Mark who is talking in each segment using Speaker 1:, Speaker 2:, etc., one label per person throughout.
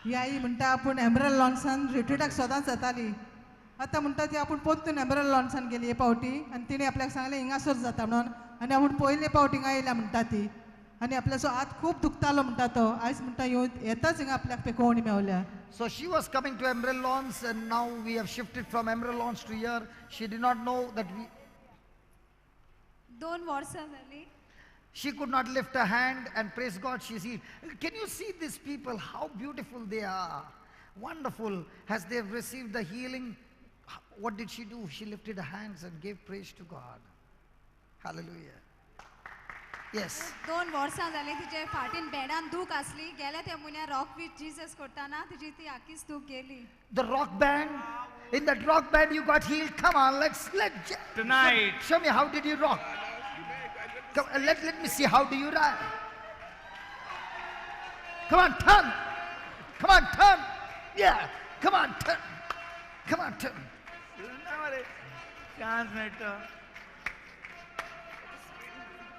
Speaker 1: ही आई म्हणटा आपूण एमरल लॉन्सान रिट्रीटाक सदांच जाताली. आतां म्हणटा ती आपूण परतून एमरल लॉन्सान गेली हे पावटी आनी तिणें आपल्याक सांगलें हिंगासर जाता म्हणून आनी आपूण पयले पावटी हिंगा येयल्या म्हणटा ती. आनी आपल्याचो हात खूब दुखतालो म्हणटा तो. आयज म्हणटा येताच हिंगा आपल्याक पेकोवणी मेवल्या.
Speaker 2: So she was coming to Emerald Lawns, and now we have shifted from Emerald Lawns to here. She did not know that we...
Speaker 3: 2 वर्सां जाली.
Speaker 2: She could not lift her hand, and praise God, she's healed. Can you see these people, how beautiful they are? Wonderful. As they have received the healing, what did she do? She lifted her hands and gave praise to God. Hallelujah. Yes.
Speaker 3: 2 वर्सां जाली तिचे फाटीन बेडान दूख आसली. गेल्या त्या म्हयन्या rock with Jesus करताना तिची ती आखीच दूख गेली.
Speaker 2: The rock band, in that rock band you got healed. Come on, let's
Speaker 4: Tonight.
Speaker 2: Show me, how did you rock? Come, let me see, how do you run? Come on, turn. Come on, turn. Yeah. Come on, turn. Come on, turn.
Speaker 4: Chance matter.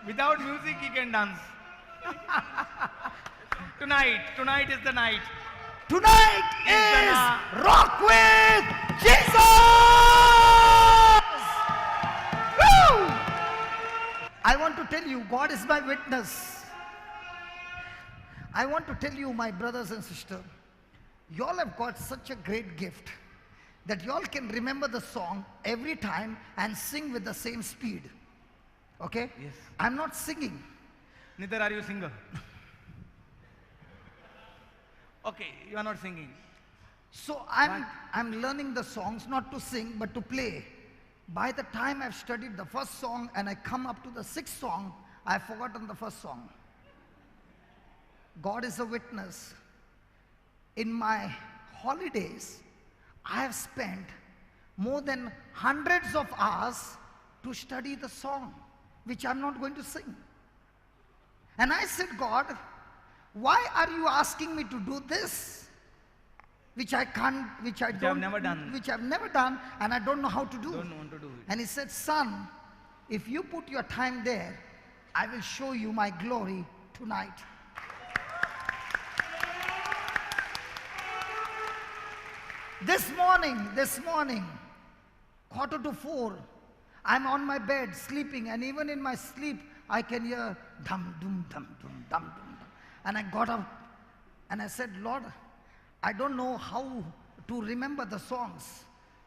Speaker 4: Without music, he can dance. Tonight is the night.
Speaker 2: Tonight is Rock with Jesus! Woo! I want to tell you, God is my witness. I want to tell you, my brothers and sisters, you all have got such a great gift that you all can remember the song every time and sing with the same speed. Okay?
Speaker 4: Yes.
Speaker 2: I'm not singing.
Speaker 4: Neither are you a singer. Okay, you are not singing.
Speaker 2: So I'm learning the songs not to sing but to play. By the time I've studied the first song and I come up to the 6th song, I've forgotten the first song. God is a witness. In my holidays, I have spent more than hundreds of hours to study the song, which I'm not going to sing. And I said, God, why are you asking me to do this, which I can't, which I don't,
Speaker 4: never done.
Speaker 2: which I've never done, and I don't know how to do.
Speaker 4: Don't want to do it.
Speaker 2: And he said, son, if you put your time there, I will show you my glory tonight. This morning, 3:45, I'm on my bed sleeping, and even in my sleep, I can hear dum dum dum dum dum dum. And I got up and I said, Lord, I don't know how to remember the songs.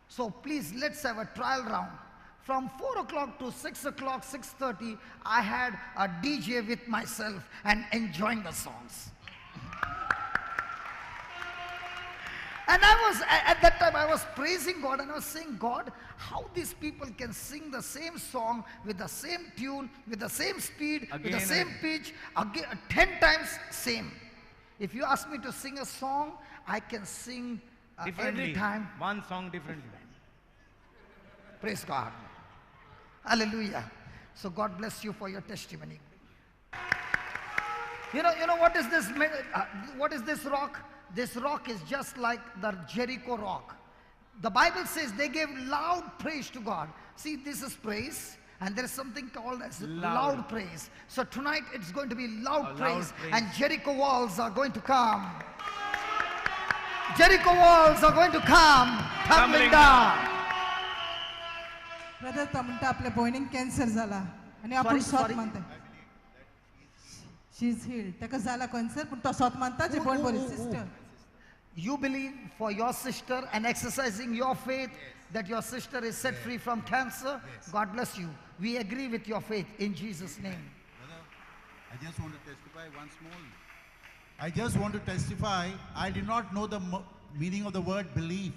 Speaker 2: So please, let's have a trial round. From 4 o'clock to 6 o'clock, 6:30, I had a DJ with myself and enjoying the songs. And at that time, I was praising God and I was saying, God, how these people can sing the same song with the same tune, with the same speed, with the same pitch, again, 10 times same. If you ask me to sing a song, I can sing every time.
Speaker 4: One song differently.
Speaker 2: Praise God. Hallelujah. So God bless you for your testimony. You know what is this? What is this rock? This rock is just like the Jericho rock. The Bible says they gave loud praise to God. See, this is praise, and there is something called as loud praise. So tonight it's going to be loud praise, and Jericho walls are going to come. Jericho walls are going to come tumbling down.
Speaker 1: Brother तो म्हणटा आपल्या भयणीक cancer जाला आनी आपूण सोत मानता. She is healed. ताका जाला कॅन्सर पूण तो सोत मानता जी भयण बरी sister.
Speaker 2: You believe for your sister and exercising your faith that your sister is set free from cancer. God bless you. We agree with your faith in Jesus' name.
Speaker 5: Brother, I just want to testify once more. I just want to testify, I did not know the meaning of the word belief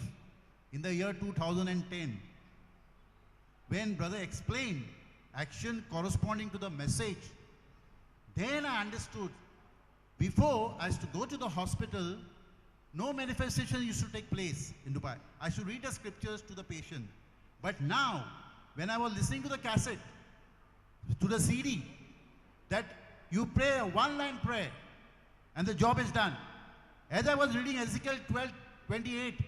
Speaker 5: in the year 2010. When brother explained action corresponding to the message, then I understood. Before, I used to go to the hospital, no manifestation used to take place in Dubai. I should read the scriptures to the patient. But now, when I was listening to the cassette, to the CD, that you pray a one-line prayer and the job is done. As I was reading Ezekiel 12:28,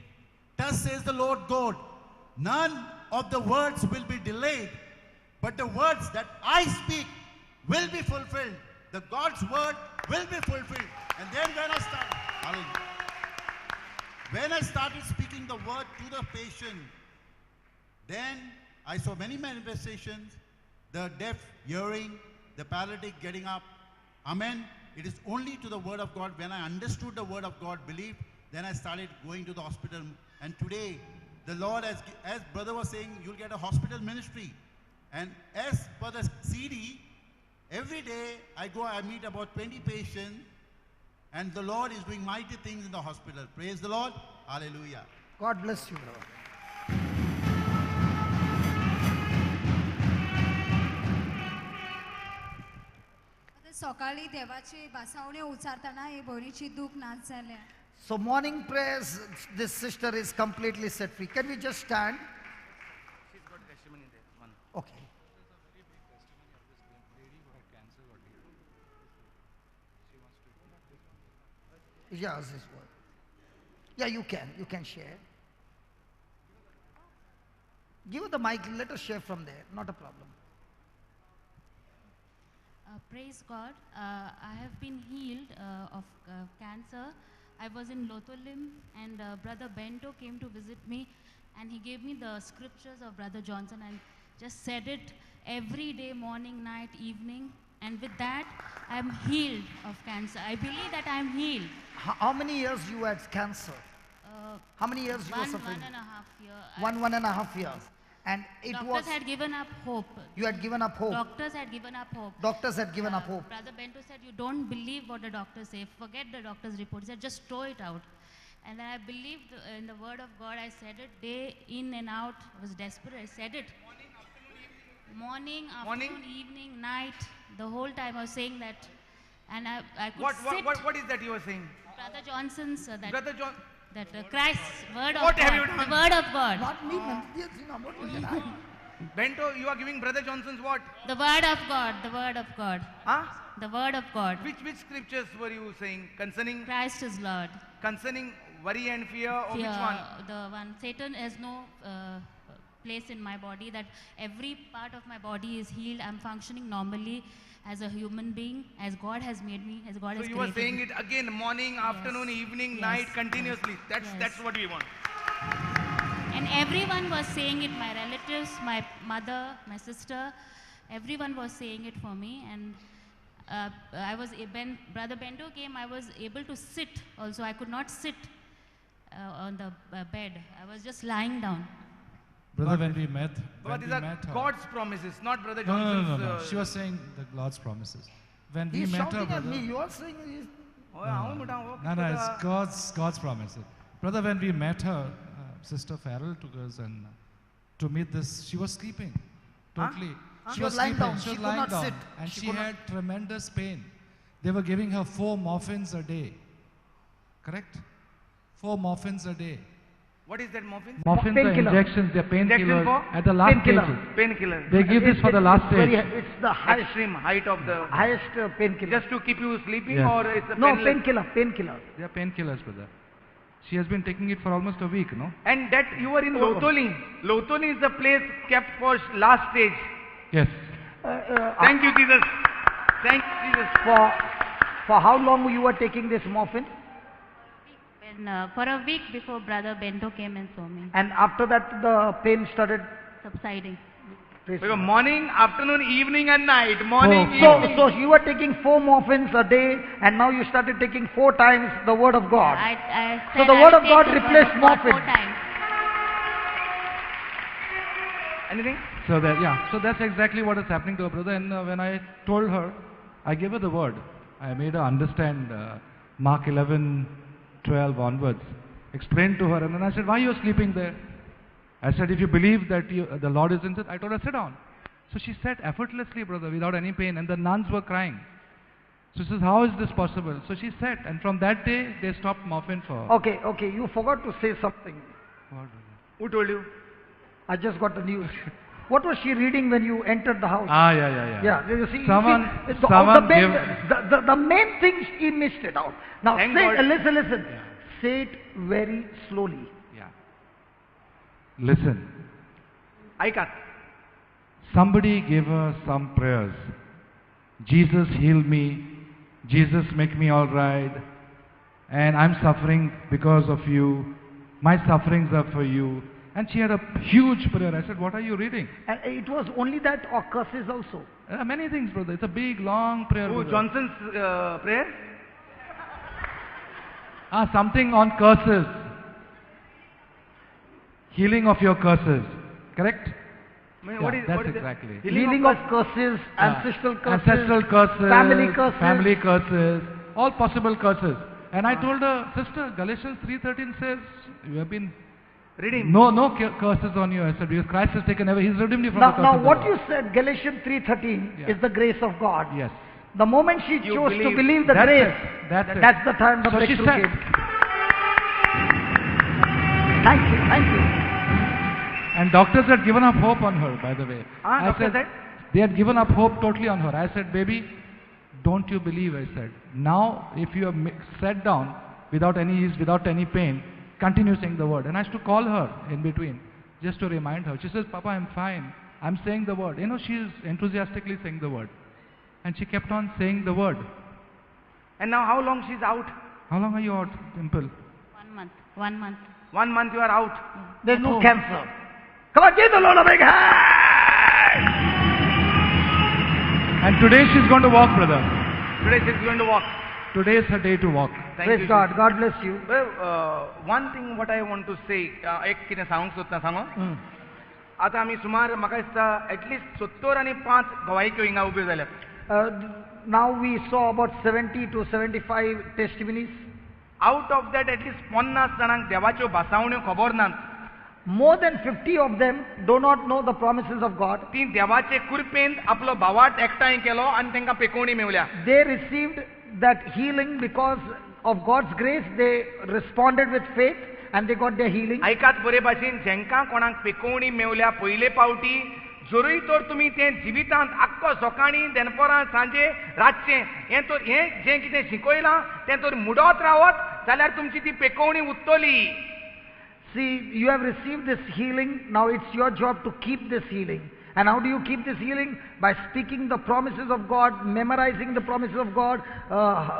Speaker 5: thus says the Lord God, none of the words will be delayed, but the words that I speak will be fulfilled. The God's word will be fulfilled. And then when I start, hallelujah. When I started speaking the word to the patient, then I saw many manifestations, the deaf hearing, the paralytic getting up. Amen. It is only to the word of God. When I understood the word of God, believed, then I started going to the hospital. And today, the Lord, as brother was saying, you'll get a hospital ministry. And as per the CD, every day I meet about 20 patients, and the Lord is doing mighty things in the hospital. Praise the Lord. Hallelujah.
Speaker 2: God bless you, brother.
Speaker 3: आता सकाळी देवाची भासावणी उच्चारताना ही भोवणीची दूख नाच जाल्या.
Speaker 2: So morning prayers, this sister is completely set free. Can we just stand?
Speaker 4: She's got testimony there. One.
Speaker 2: Okay. Yes, this one. Yeah, you can share. Give her the mic, let her share from there, not a problem.
Speaker 6: Praise God. I have been healed of cancer. I was in Lotholim, and Brother Bento came to visit me, and he gave me the scriptures of Brother Johnson and just said it every day, morning, night, evening. And with that, I am healed of cancer. I believe that I am healed.
Speaker 2: How many years you had cancer? How many years you were suffering?
Speaker 6: 1.5 years.
Speaker 2: 1.5 years. And it
Speaker 6: Doctors
Speaker 2: was,
Speaker 6: had given up hope.
Speaker 2: you had given up hope.
Speaker 6: Doctors had given up hope.
Speaker 2: Doctors had given up hope.
Speaker 6: Brother Bento said, you don't believe what the doctors say. Forget the doctor's report. He said, just throw it out. And then I believed in the word of God. I said it day in and out. I was desperate. I said it. Morning, afternoon, evening, night. The whole time I was saying that. And I could sit.
Speaker 4: What is that you are saying?
Speaker 6: Brother Johnson's, that,
Speaker 4: Brother John,
Speaker 6: that Christ's word of
Speaker 4: What
Speaker 6: God.
Speaker 4: have you done?
Speaker 6: The word of God.
Speaker 2: Not me, man. Yes, you know, what is that?
Speaker 4: Bento, you are giving Brother Johnson's what?
Speaker 6: The word of God. The word of God.
Speaker 4: Huh?
Speaker 6: The word of God.
Speaker 4: Which scriptures were you saying?
Speaker 6: Christ is Lord.
Speaker 4: Concerning worry and fear, or
Speaker 6: Fear,
Speaker 4: which one?
Speaker 6: the one. Satan has no place in my body, that every part of my body is healed. I'm functioning normally as a human being, as God has made me, as God
Speaker 4: So
Speaker 6: has
Speaker 4: you
Speaker 6: created
Speaker 4: are saying
Speaker 6: me.
Speaker 4: it again, morning, afternoon, evening,
Speaker 6: Yes.
Speaker 4: night, continuously.
Speaker 6: Yes.
Speaker 4: That's what we want.
Speaker 6: And everyone was saying it, my relatives, my mother, my sister, everyone was saying it for me. And when Brother Bento came, I was able to sit also. I could not sit on the bed. I was just lying down.
Speaker 7: Brother, when we met,
Speaker 4: But
Speaker 7: when
Speaker 4: these
Speaker 7: we
Speaker 4: are
Speaker 7: met her,
Speaker 4: God's promises, not Brother
Speaker 7: no, no,
Speaker 4: Johnson's.
Speaker 7: no, no, no. She was saying the God's promises. When we
Speaker 2: He's
Speaker 7: met her,
Speaker 2: shouting at
Speaker 7: brother,
Speaker 2: me. You are saying he's...
Speaker 7: no, it's God's promises. Brother, when we met her, Sister Farrell took us and to meet this. She was sleeping, totally.
Speaker 2: She was lying
Speaker 7: sleeping.
Speaker 2: down.
Speaker 7: She
Speaker 2: She
Speaker 7: was
Speaker 2: could
Speaker 7: lying
Speaker 2: not
Speaker 7: down,
Speaker 2: sit.
Speaker 7: and
Speaker 2: She
Speaker 7: she
Speaker 2: could
Speaker 7: had tremendous pain. They were giving her 4 morphines a day. Correct? 4 morphines a day.
Speaker 4: What is that muffin?
Speaker 7: Morphines are
Speaker 2: Painkiller.
Speaker 7: injections, they're
Speaker 4: Injection
Speaker 7: painkillers
Speaker 4: for?
Speaker 7: at the last
Speaker 2: Painkiller.
Speaker 7: stages.
Speaker 4: Painkiller.
Speaker 7: They give this for the last stage.
Speaker 2: It's the highest,
Speaker 4: Extreme height of the...
Speaker 2: highest painkiller.
Speaker 4: Just to keep you sleeping,
Speaker 7: Yes.
Speaker 4: or it's a
Speaker 2: No,
Speaker 4: painless?
Speaker 2: painkiller.
Speaker 7: They are painkillers, brother. She has been taking it for almost a week, no?
Speaker 4: And that you were in Lotholi. Lotholi is the place kept for last stage.
Speaker 7: Yes.
Speaker 4: Thank you, Jesus. Thank you, Jesus.
Speaker 2: For how long you were taking this morphine?
Speaker 6: When, for a week before Brother Bento came and saw me,
Speaker 2: And after that the pain started...
Speaker 6: subsiding.
Speaker 4: Because morning, afternoon, evening and night. Morning,
Speaker 7: Oh,
Speaker 4: evening.
Speaker 2: So you were taking 4 morphines a day, and now you started taking 4 times the word of God.
Speaker 6: I
Speaker 2: So
Speaker 6: said
Speaker 2: the
Speaker 6: I
Speaker 2: word
Speaker 6: will
Speaker 2: of
Speaker 6: take
Speaker 2: God
Speaker 6: the word
Speaker 2: replaced
Speaker 6: of God 4
Speaker 2: morphine.
Speaker 6: times.
Speaker 4: Anything?
Speaker 7: So that's exactly what is happening to her, brother. And when I told her, I gave her the word. I made her understand Mark 11:12 onwards. Explained to her, and then I said, why are you sleeping there? I said, if you believe that the Lord is in it, I told her, sit down. So she sat effortlessly, brother, without any pain, and the nuns were crying. So she says, how is this possible? So she sat, and from that day, they stopped morphine for her.
Speaker 2: Okay, you forgot to say something.
Speaker 7: What, brother?
Speaker 4: Who told you?
Speaker 2: I just got the news. What was she reading when you entered the house?
Speaker 7: Yeah.
Speaker 2: Yeah, you see,
Speaker 7: Someone
Speaker 2: the main thing, he missed it out. Now,
Speaker 4: Thank
Speaker 2: say,
Speaker 4: God.
Speaker 2: listen.
Speaker 7: Yeah.
Speaker 2: Say it very slowly.
Speaker 7: Yeah. Listen.
Speaker 4: Aika.
Speaker 7: Somebody gave her some prayers. Jesus heal me. Jesus make me all right. And I'm suffering because of you. My sufferings are for you. And she had a huge prayer. I said, what are you reading?
Speaker 2: And it was only that or curses also?
Speaker 7: Many things, brother. It's a big, long prayer.
Speaker 4: Who,
Speaker 7: brother.
Speaker 4: Johnson's prayer?
Speaker 7: Something on curses. Healing of your curses. Correct?
Speaker 4: What is,
Speaker 7: that's
Speaker 4: what is
Speaker 7: exactly.
Speaker 4: it?
Speaker 2: Healing of curses, ancestral curses,
Speaker 7: Ancestral curses,
Speaker 2: family
Speaker 7: curses, all possible curses. And I told her, sister, Galatians 3:13 says, you have been,
Speaker 4: Reading.
Speaker 7: no curses on you. I said, because Christ has taken away, He's redeemed you from the curses.
Speaker 2: Now
Speaker 7: of
Speaker 2: what
Speaker 7: the
Speaker 2: you
Speaker 7: law.
Speaker 2: said, Galatians 3:13,
Speaker 7: Yeah.
Speaker 2: is the grace of God.
Speaker 7: Yes.
Speaker 2: The moment she
Speaker 4: You
Speaker 2: chose to
Speaker 4: believe.
Speaker 2: believe the
Speaker 7: That's
Speaker 2: grace,
Speaker 7: it. That's it.
Speaker 2: that's the time the
Speaker 7: So she
Speaker 2: breakthrough
Speaker 7: said-
Speaker 2: came. Thank you, thank you.
Speaker 7: And doctors had given up hope on her, by the way. I
Speaker 4: doctor said?
Speaker 7: they had given up hope totally on her. I said, baby, don't you believe? I said, now if you have sat down without any ease, without any pain, continue saying the word. And I used to call her in between just to remind her. She says, Papa, I'm fine. I'm saying the word. You know, she is enthusiastically saying the word. And she kept on saying the word.
Speaker 4: And now how long she's out?
Speaker 7: How long are you out, Dimple?
Speaker 6: 1 month. 1 month.
Speaker 4: 1 month you are out.
Speaker 2: There's no
Speaker 7: Oh.
Speaker 2: cancer. Come on, give the Lord a big hand.
Speaker 7: And today she's going to walk, brother.
Speaker 4: Today she's going to walk.
Speaker 7: Today is her day to walk.
Speaker 4: Thank
Speaker 2: Praise
Speaker 4: you.
Speaker 2: God. God bless you.
Speaker 4: Well, one thing what I want to say, एक कितें सांगूंक सोदता सांगो.
Speaker 2: Mm.
Speaker 4: आतां आमी सुमार म्हाका दिसता एटलीस्ट 70 आनी 5 गवायक्यो हिंगा उब्यो जाल्यात.
Speaker 2: Now we saw about 70 to 75 testimonies.
Speaker 4: Out of that at least 50 जाणांक देवाच्यो भासावण्यो खबर नात.
Speaker 2: More than 50 of them do not know the promises of God.
Speaker 4: ती देवाचे कृपेन आपलो भावाट एकठांय केलो आनी तांकां पेकोवणी मेवल्या.
Speaker 2: They received that healing because of God's grace. They responded with faith and they got their healing.
Speaker 4: आयकात बरे भाशेन जेंकां कोणाक पेकोवणी मेवल्या पयले पावटी जरूय तर तुमी तें जिवितांत आख्खो सकाळीं दनपरां सांजे रातचें हें जें कितें शिकयलां तें तर मुडोत रावत जाल्यार तुमची ती पेकोवणी उत्तोली.
Speaker 2: See, you have received this healing. Now it's your job to keep this healing. And how do you keep this healing? By speaking the promises of God, memorizing the promises of God,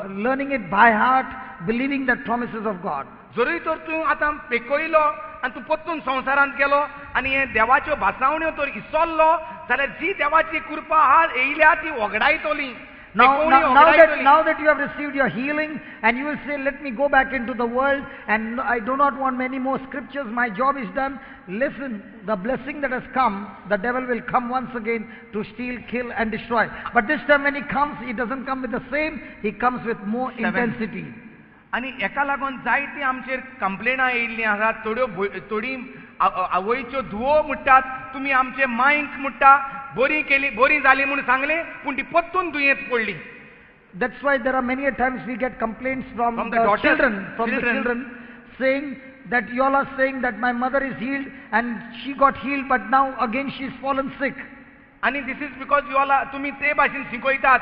Speaker 2: learning it by heart, believing the promises of God.
Speaker 4: जरूय तर तूं आतां पेकोयलो आनी तूं परतून संवसारांत गेलो आनी हे देवाच्यो भासावण्यो तर इसरलो जाल्यार जी देवाची कृपा आहा येयल्या ती वगडायतली.
Speaker 2: Now that you have received your healing and you will say, let me go back into the world and I do not want many more scriptures, my job is done. Listen, the blessing that has come, the devil will come once again to steal, kill and destroy. But this time when he comes, he doesn't come with the same, he comes with more intensity.
Speaker 4: आनी हेका लागून जायती आमचेर कंप्लेनां येयल्लीं आसात. थोडी आवयच्यो धुवो म्हणटात तुमी आमचे मांयक म्हणटा बरी जाली म्हूण सांगलें पूण ती परतून दुयेंत पडली.
Speaker 2: That's why there are many a times we get complaints from
Speaker 4: From the
Speaker 2: the
Speaker 4: daughters,
Speaker 2: children saying that you all are saying that my mother is healed and she got healed but now again she's fallen sick.
Speaker 4: आनी this is because you all तुमी ते भाशेन शिकयतात.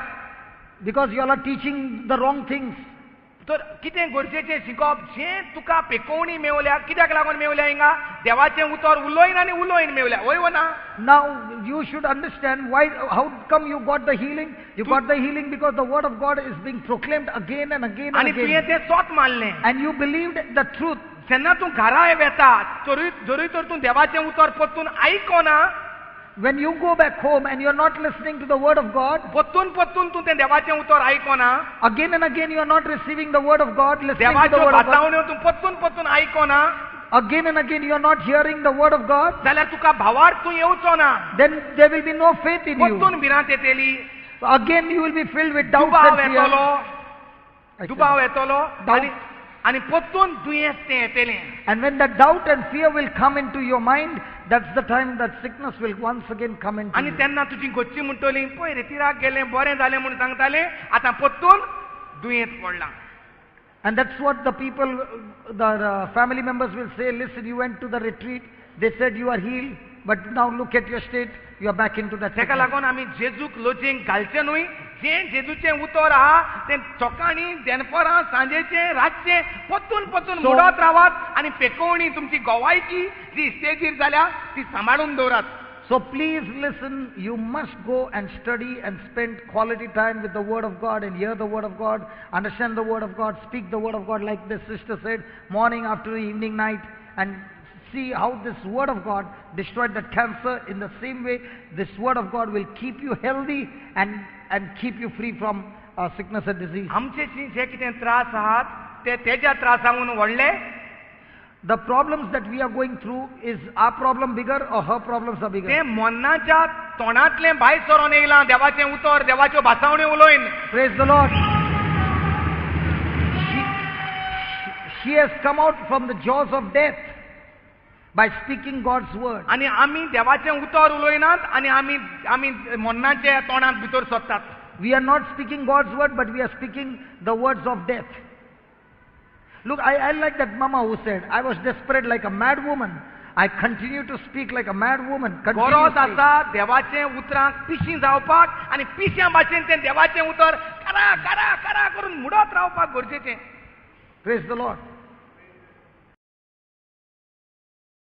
Speaker 2: Because you all are teaching the wrong things.
Speaker 4: तर कितें गरजेचें शिकप जें तुका पेकोवणी मेवल्या कित्याक लागून मेवल्या हिंगा देवाचें उतर उलोयन आनी उलोयन मेवल्या वय वना.
Speaker 2: Now you should understand why, how come you got the healing? You got the healing because the word of God is being proclaimed again and again and
Speaker 4: आनी तुवें
Speaker 2: again.
Speaker 4: तें स्वत मानलें.
Speaker 2: And you believed the truth.
Speaker 4: जेन्ना तूं घरा येता जरूय तर तूं देवाचें उतर परतून आयकोना.
Speaker 2: When you go back home and you're not listening to the word of God,
Speaker 4: परतून तूं तें देवाचें उतर आयकोना.
Speaker 2: again and again you are not receiving the word of God, listening to the
Speaker 4: देवाच्यो
Speaker 2: word of God.
Speaker 4: भासावण्यो तूं परतून आयकोना
Speaker 2: Again and again you are not hearing the word of God,
Speaker 4: जाल्यार तुका भावार तूं येवचो ना.
Speaker 2: then there will be no faith in you.
Speaker 4: परतून भिरांत येतली.
Speaker 2: Again you will be filled with doubts
Speaker 4: दुबाव
Speaker 2: and
Speaker 4: येतलो.
Speaker 2: fear.
Speaker 4: दुबाव येतलो
Speaker 2: Doubt.
Speaker 4: आनी परतून दुयेंस तें येतलें.
Speaker 2: And when that doubt and fear will come into your mind, that's the time that sickness will once again come into
Speaker 4: आनी
Speaker 2: you.
Speaker 4: तेन्ना तुजी घोच्ची म्हणटली पळय रे तिराक गेलें बरें जालें म्हूण सांगतालें आतां परतून दुयेंत पडलां.
Speaker 2: And that's what the people, the family members will say, listen, you went to the retreat, they said you are healed, but now look at your state, you are back into that
Speaker 4: तेका
Speaker 2: sickness.
Speaker 4: लागून आमी जेजूक लोचेंक घालचें न्हूय. जें जेजूचें उतर आहा तें सकाळीं दनपरां सांजेचें रातचें परतून
Speaker 2: So-
Speaker 4: मुडत रावात आनी पेकोवणी तुमची गोवायची जी स्टेजीर जाल्या ती सांबाळून दवरात.
Speaker 2: So please listen, you must go and study and spend quality time with the word of God and hear the word of God, understand the word of God, speak the word of God like this sister said, morning, afternoon, evening, night. and see how this word of God destroyed that cancer. In the same way, this word of God will keep you healthy and keep you free from sickness and disease.
Speaker 4: आमचे जे कितें त्रास आहात ते तेज्या त्रासांगून व्हडले.
Speaker 2: The problems that we are going through, is our problem bigger or her problems are bigger?
Speaker 4: ते मोन्नाच्या तोंडांतलें भायर सरोन येयलां देवाचें उतर, देवाच्यो भासावण्यो उलोवन.
Speaker 2: Praise the Lord. She has come out from the jaws of death by speaking God's word.
Speaker 4: आनी आमी देवाचें उतर उलोयनात आनी आमी मोन्नाच्या तोंडांत भितर सोदतात.
Speaker 2: We are not speaking God's word, but we are speaking the words of death. Look, I like that mama who said, I was desperate like a mad woman. I continue to speak like a mad woman.
Speaker 4: गरज आसा देवाचें उतरांक पिशीं जावपाक आनी पिश्यां भाशेन तें देवाचें उतर करा करा करा करून म्हणत रावपाक गरजेचें.
Speaker 2: Praise the Lord.